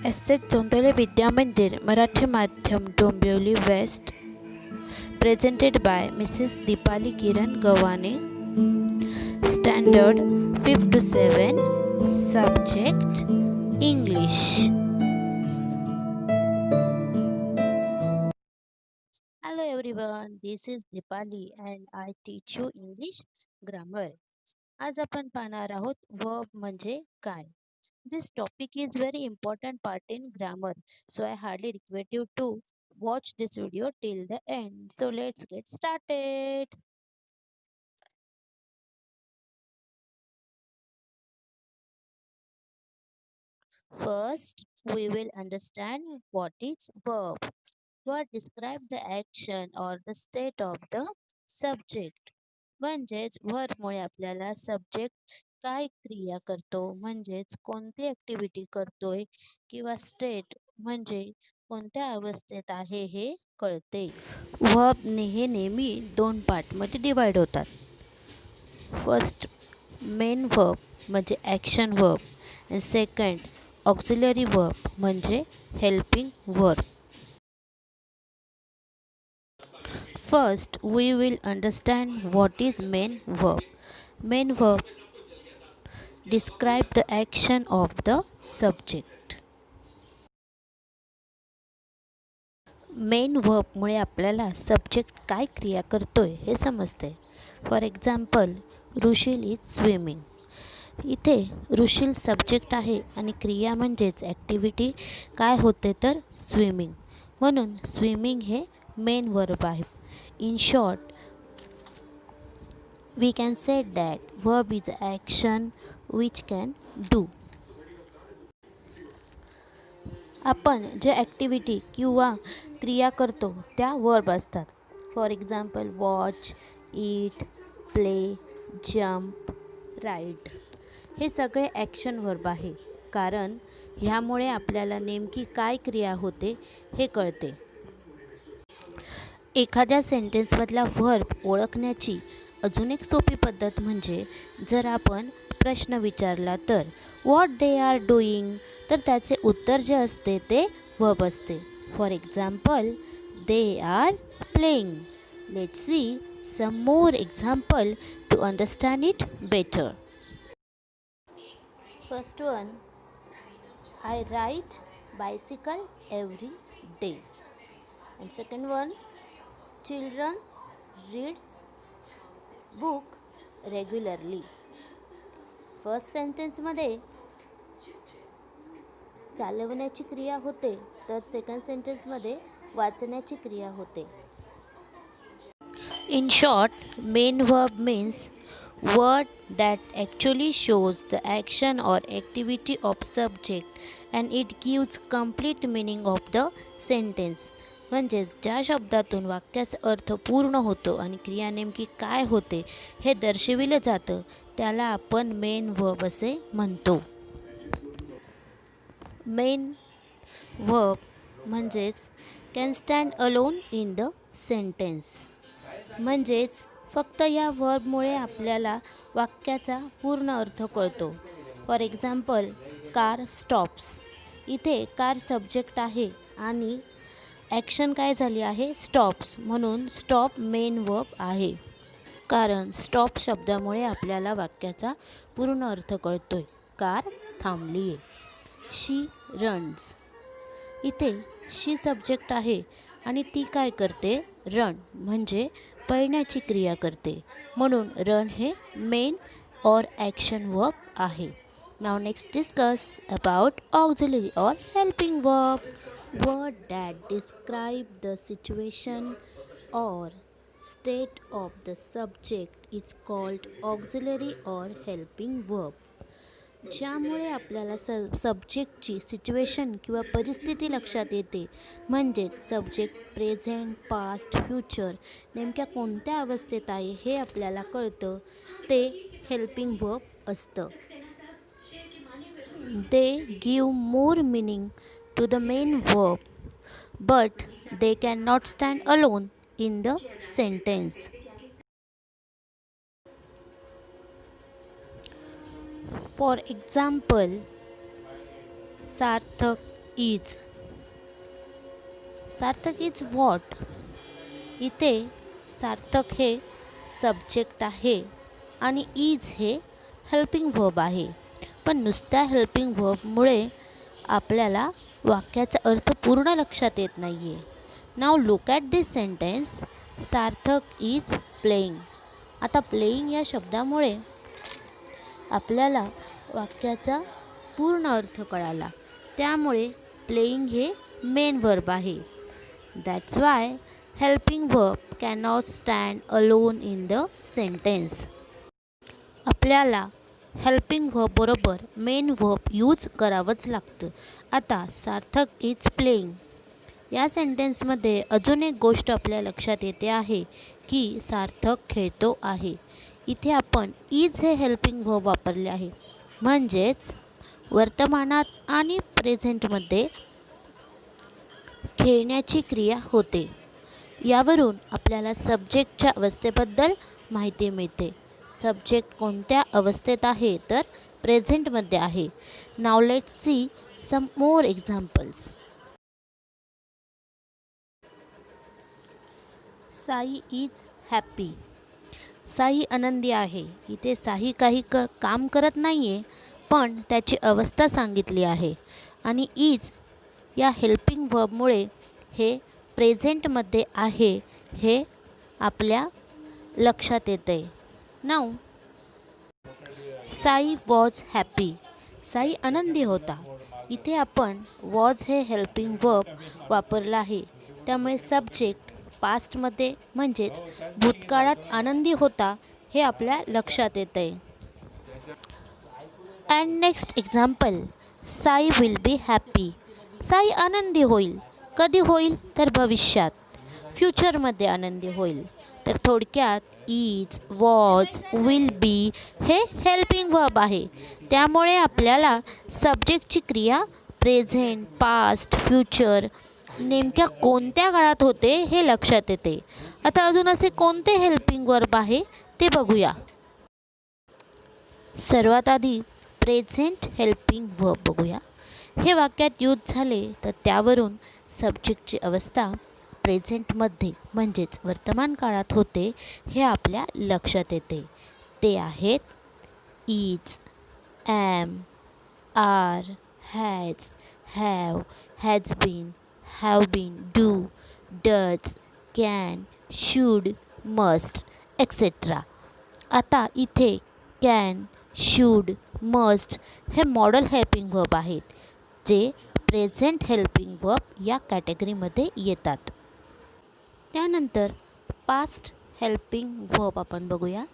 S H चोंदोले Vidya Mandir Marathi Madhyam Dombivli west presented by Mrs Deepali Kiran Gavhane standard 5 to 7 subject English. Hello everyone, this is Dipali and I teach you English grammar. आज आपण पाहणार आहोत verb म्हणजे काय. This topic is very important part in grammar, so I hardly request you to watch this video till the end. So let's get started. First, we will understand what is verb. Verb describe the action or the state of the subject. म्हणजेच वर्बमुळे आपल्याला subject काय क्रिया करतो म्हणजेच कोणती activity करतोय किंवा state म्हणजे कोणत्या अवस्थेत आहे हे कळते. वर्ब हे नेहमी दोन पार्टमध्ये डिवाइड होतात. फर्स्ट मेन वर्ब म्हणजे ॲक्शन वर्ब आणि सेकंड ऑक्झिलरी वर्ब म्हणजे helping verb. First, we will understand what is main verb. Main verb describe the action of the subject. Main वर्बमुळे आपल्याला सब्जेक्ट काय क्रिया करतोय हे समजते. For example, Rishil is swimming. इथे ऋषिल सब्जेक्ट आहे आणि क्रिया म्हणजेच ॲक्टिव्हिटी काय होते तर स्विमिंग. म्हणून स्विमिंग हे मेन वर्ब आहे. In short, we can say that verb is action which can do. आपण जे ॲक्टिव्हिटी किंवा क्रिया करतो त्या वर्ब असतात. For example watch, eat, play, jump, ride हे सगळे ॲक्शन वर्ब आहे, कारण ह्यामुळे आपल्याला नेमकी काय क्रिया होते हे कळते. एखाद्या सेंटेन्समधला वर्ब ओळखण्याची अजून एक सोपी पद्धत म्हणजे जर आपण प्रश्न विचारला तर व्हॉट दे आर डुईंग, तर त्याचे उत्तर जे असते ते वर्ब असते. For example, they are playing. Let's see some more example to understand it better. First one, I ride bicycle every day. And second one, children reads book regularly. First सेंटेन्समध्ये चालवण्याची क्रिया होते तर सेकंड सेंटेन्समध्ये वाचण्याची क्रिया होते. In short, main verb means word that actually shows the action or activity of subject and it gives complete meaning of the sentence. म्हणजेच ज्या शब्दातून वाक्याचा अर्थ पूर्ण होतो आणि क्रिया नेमकी काय होते हे दर्शविलं जातं त्याला आपण मेन वर्ब असे म्हणतो. मेन वर्ब म्हणजेच can stand alone in the sentence. म्हणजेच फक्त या वर्बमुळे आपल्याला वाक्याचा पूर्ण अर्थ कळतो. For example, car stops. इथे कार सब्जेक्ट आहे आणि ॲक्शन काय झाली आहे स्टॉप्स, म्हणून स्टॉप मेन वर्ब आहे. कारण स्टॉप शब्दामुळे आपल्याला वाक्याचा पूर्ण अर्थ कळतोय, कार थांबली आहे. शी रन्स. इथे शी सब्जेक्ट आहे आणि ती काय करते रन म्हणजे पळण्याची क्रिया करते, म्हणून रन हे मेन और ॲक्शन वर्ब आहे. Now next discuss about auxiliary or helping verb. Word that describe the situation or state of the subject is called auxiliary or helping verb. ज्यामुळे आपल्याला सब्जेक्टची सिच्युएशन किंवा परिस्थिती लक्षात येते, म्हणजेच सब्जेक्ट प्रेझेंट, पास्ट, फ्युचर नेमक्या कोणत्या अवस्थेत आहे हे आपल्याला कळतं, ते हेल्पिंग वर्ब असतं. They give more meaning to the main verb, but they cannot stand alone in the sentence. For example, Sarthak is. Sarthak is what. इथे सार्थक हे सब्जेक्ट आहे आणि इज हे हेल्पिंग व्हर्ब आहे. पण नुसत्या हेल्पिंग व्हर्बमुळे आपल्याला वाक्याचा अर्थ पूर्ण लक्षात येत नाही आहे. Now look at this sentence. Sarthak is playing. आता प्लेइंग या शब्दामुळे आपल्याला वाक्याचा पूर्ण अर्थ कळाला. त्यामुळे प्लेइंग हे मेन व्हर्ब आहे. That's why helping verb cannot stand alone in the sentence. आपल्याला हेल्पिंग व्हर्ब बरोबर मेन व्हर्ब यूज करावंच लागतं. आता सार्थक इज प्लेइंग या सेंटेन्समध्ये अजून एक गोष्ट आपल्या लक्षात येते आहे की सार्थक खेळतो आहे. इथे आपण इज हे हेल्पिंग व्हर्ब वापरले आहे. म्हणजेच वर्तमानात आणि प्रेझेंटमध्ये खेळण्याची क्रिया होते. यावरून आपल्याला सब्जेक्टच्या अवस्थेबद्दल माहिती मिळते. सब्जेक्ट कोणत्या अवस्थेत आहे तर प्रेझेंटमध्ये आहे. नाव let's see some more examples. Sai is happy. Sai आनंदी आहे. इथे साई काही काम करत नाही आहे, पण त्याची अवस्था सांगितली आहे. आणि इज या हेल्पिंग व्हर्बमुळे हे प्रेझेंटमध्ये आहे हे आपल्या लक्षात येतं आहे. नाव साई वॉज हॅपी. साई आनंदी होता. इथे आपण वॉज हे हेल्पिंग व्हर्ब वापरला आहे. त्यामुळे सब्जेक्ट पास्टमध्ये म्हणजेच भूतकाळात आनंदी होता हे आपल्या लक्षात येतं आहे. And next example. Sai will be happy. Sai आनंदी होईल. कधी होईल तर भविष्यात, फ्युचरमध्ये आनंदी होईल. तर थोडक्यात इज, वॉज, विल बी हे हेल्पिंग व्हर्ब आहे. त्यामुळे आपल्याला सब्जेक्टची क्रिया प्रेझेंट, पास्ट, फ्युचर नेमक्या कोणत्या काळात होते हे लक्षात येते. आता अजून असे कोणते हेल्पिंग वर्ब आहे ते बघूया. सर्वात आधी प्रेझेंट हेल्पिंग वर्ब बघूया. हे वाक्यात यूज झाले तर त्यावरून सब्जेक्टची अवस्था प्रेझेंटमध्ये म्हणजेच वर्तमान काळात होते हे आपल्या लक्षात येते. ते आहेत is, am, are, has, have, has been, have been, do, does, can, should, must, etc. आता इथे can, should, must हे मॉडल हेल्पिंग व्हर्ब आहेत जे प्रेझेंट हेल्पिंग व्हर्ब या कॅटेगरीमध्ये येतात. त्यानंतर पास्ट हेल्पिंग व्हर्ब आपण बघूया.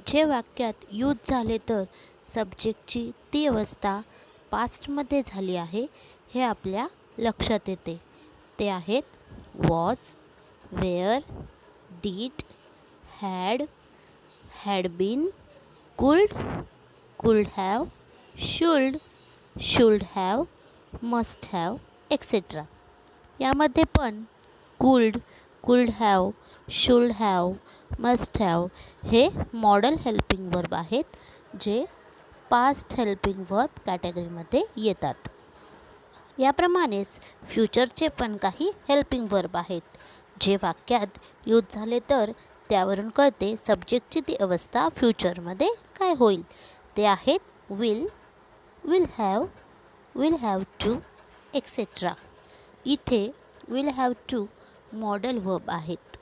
जे वाक्यात यूज झाले तर सब्जेक्टची ती अवस्था पास्टमध्ये झाली आहे हे आपल्या लक्षात येते. ते आहेत was, were, did, had, had been, could, could have, should have, must have, etcetera. यामध्ये पण could have, should have, must have हे मॉडल हेल्पिंग वर्ब आहेत जे पास्ट हेल्पिंग वर्ब कॅटेगरीमध्ये येतात. याप्रमाणेच फ्युचरचे पण काही हेल्पिंग वर्ब आहेत जे वाक्यात यूज झाले तर त्यावरून कळते सब्जेक्टची ती अवस्था फ्युचरमध्ये काय होईल. ते आहेत will, will have to, etcetera. इथे will have to modal verb आहेत.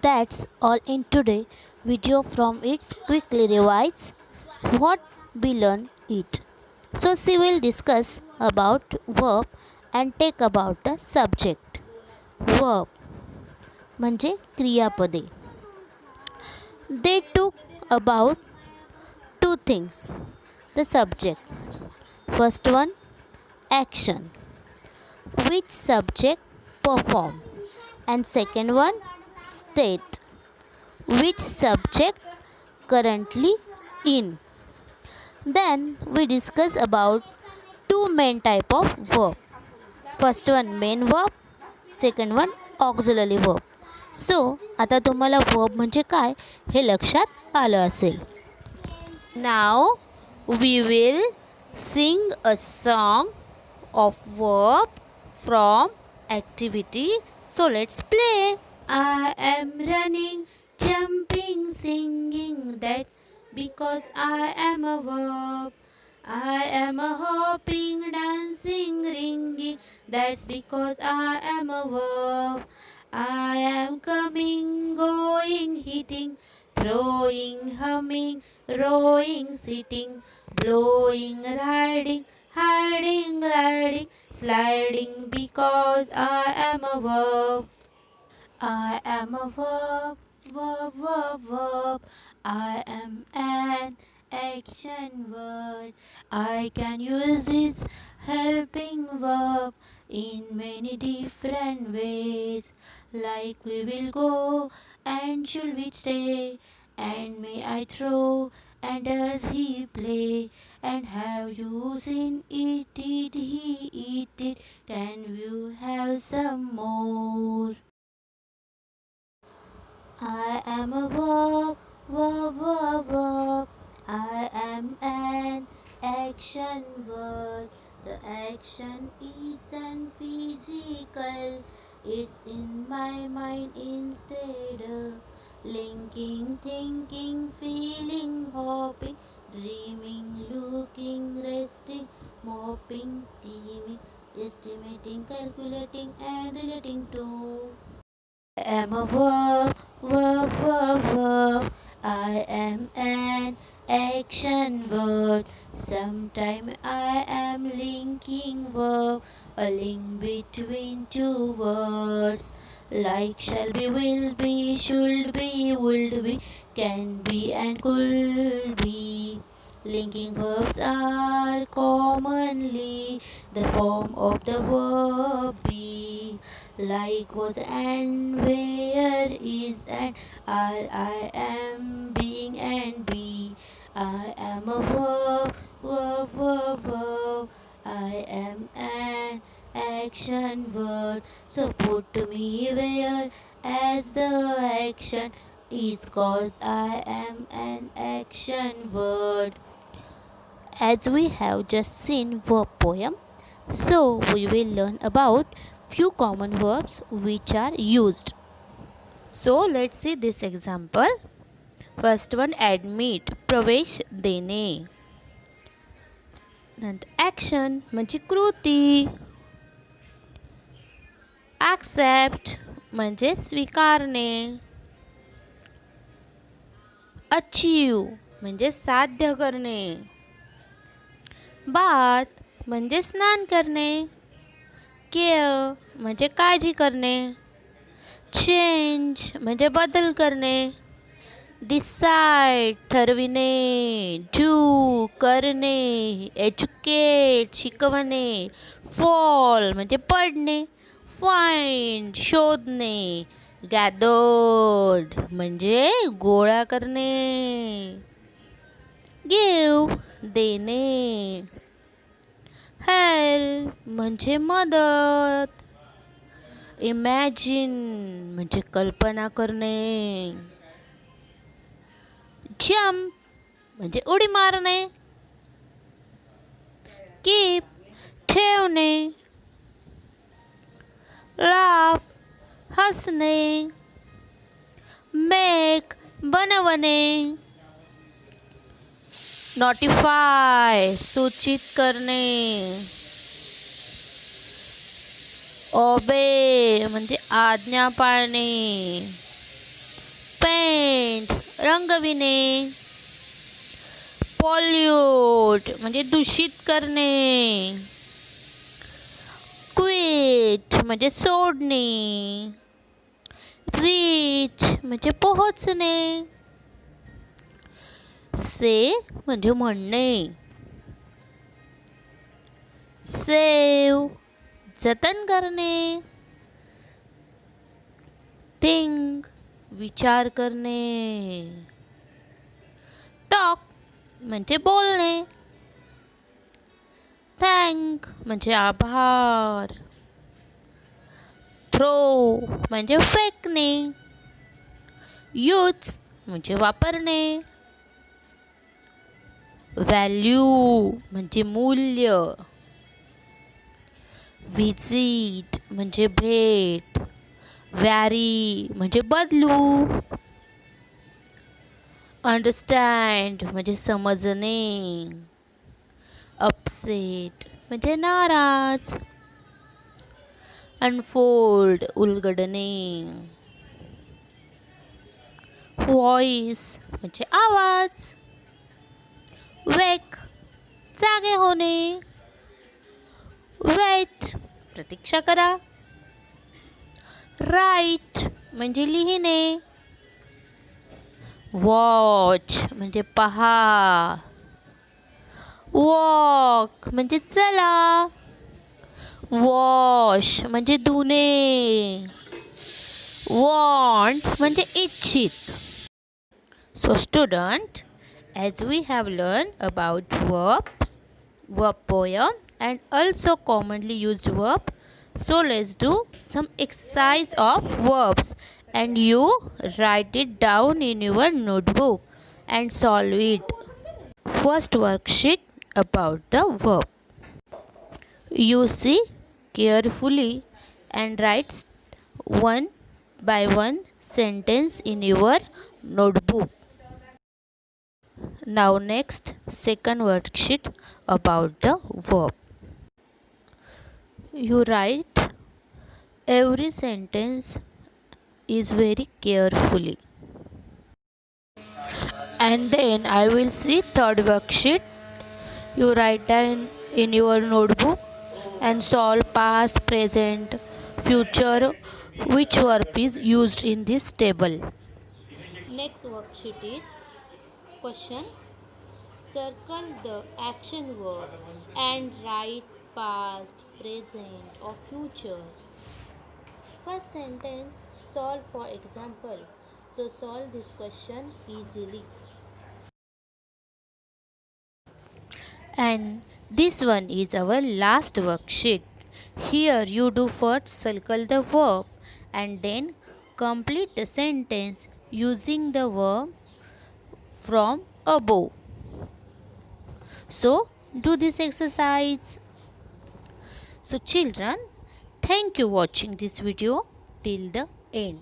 That's all in today video from it's quickly revise what we learn it. So she will discuss about verb and take about the subject. Verb म्हणजे क्रियापदे. They took about two things. The subject. First one, action. Which subject perform? And second one, state. Which subject currently in? Then we discuss about two main type of verb. First one main verb, second one auxiliary verb. So आता तुम्हाला verb म्हणजे काय हे लक्षात आलं असेल. Now we will sing a song of verb from activity. So let's play. I am running, jumping, singing. That's because I am a verb. I am a hopping, dancing, ringing. That's because I am a verb. I am coming, going, hitting, throwing, humming, rowing, sitting, blowing, riding, hiding, gliding, sliding, because I am a verb. I am a verb, verb, verb, verb. I am an action word. I can use its helping verb in many different ways. Like we will go, and should we stay, and may I throw, and does he play, and have you seen it, did he eat it, can you have some more? I am a verb, verb, verb, verb. I am an action word. The action is an physical. It's in my mind instead of linking, thinking, feeling, hoping, dreaming, looking, resting, mopping, scheming, estimating, calculating, and relating to. I am a verb, verb, verb, verb. I am an action word. Sometime I am linking verb, a link between two words. Like shall be, will be, should be, would be, can be, and could be. Linking verbs are commonly the form of the verb be. Like was and where is and are, I am, being and be. I am a verb, verb, verb, verb. I am an action word. So put me where as the action is, cause I am an action word. As we have just seen verb poem, so we will learn about few common verbs which are used. So let's see this example. First one, admit, प्रवेश देणे. नंतर action म्हणजे कृती. Accept म्हणजे स्वीकारणे. Achieve म्हणजे साध्य करणे. बाथ म्हणजे स्नान करणे. केअर म्हणजे काळजी करणे. चेंज म्हणजे बदल करणे. डिसाइड ठरविणे. डू करणे. एज्युकेट शिकवणे. फॉल म्हणजे पडणे. फाइंड शोधणे. गॅदर्ड म्हणजे गोळा करणे. गिव्ह देणे. हेल्प म्हणजे मदत. इमॅजिन म्हणजे कल्पना करणे. जंप म्हणजे उडी मारणे. कीप ठेवणे. लाफ हसणे. मेक बनवणे. नोटिफाय सूचित करणे. ओबे म्हणजे आज्ञा पाळणे. पेंट रंगविणे. पॉल्यूट म्हणजे दूषित करणे. क्विट म्हणजे सोडणे. रीच म्हणजे पोहोचणे. से म्हणजे म्हणणे. सेव जतन करणे. थिंक विचार करणे. टॉक म्हणजे बोलणे. थँक म्हणजे आभार. थ्रो म्हणजे फेकणे. यूज म्हणजे वापरणे. व्हॅल्यू म्हणजे मूल्य. विजिट म्हणजे भेट, व्हॅरी म्हणजे बदलू, अंडरस्टँड म्हणजे समजणे, अपसेट म्हणजे नाराज, अनफोल्ड उलगडणे, व्हॉइस म्हणजे आवाज, वेक जागे होणे, वेट प्रतीक्षा करा, राईट म्हणजे लिहिणे, वॉच म्हणजे पहा, वॉक म्हणजे चला, वॉश म्हणजे धुणे, वॉन्ट म्हणजे इच्छित. So student, as we have learned about verbs, verb poem and also commonly used verb, so let's do some exercise of verbs and you write it down in your notebook and solve it. First worksheet about the verb. You see carefully and write one by one sentence in your notebook. Now next second worksheet about the verb. You write every sentence is very carefully. And then I will see third worksheet. You write down in your notebook and solve past, present, future, which verb is used in this table. Next worksheet is question. Circle the action verb and write past, present or future. First sentence solve for example. So solve this question easily. And this one is our last worksheet. Here you do first circle the verb and then complete the sentence using the verb from above. So do this exercise. So children, thank you watching this video till the end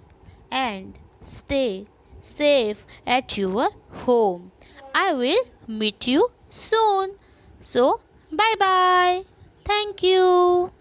and stay safe at your home. I will meet you soon. So bye bye. Thank you.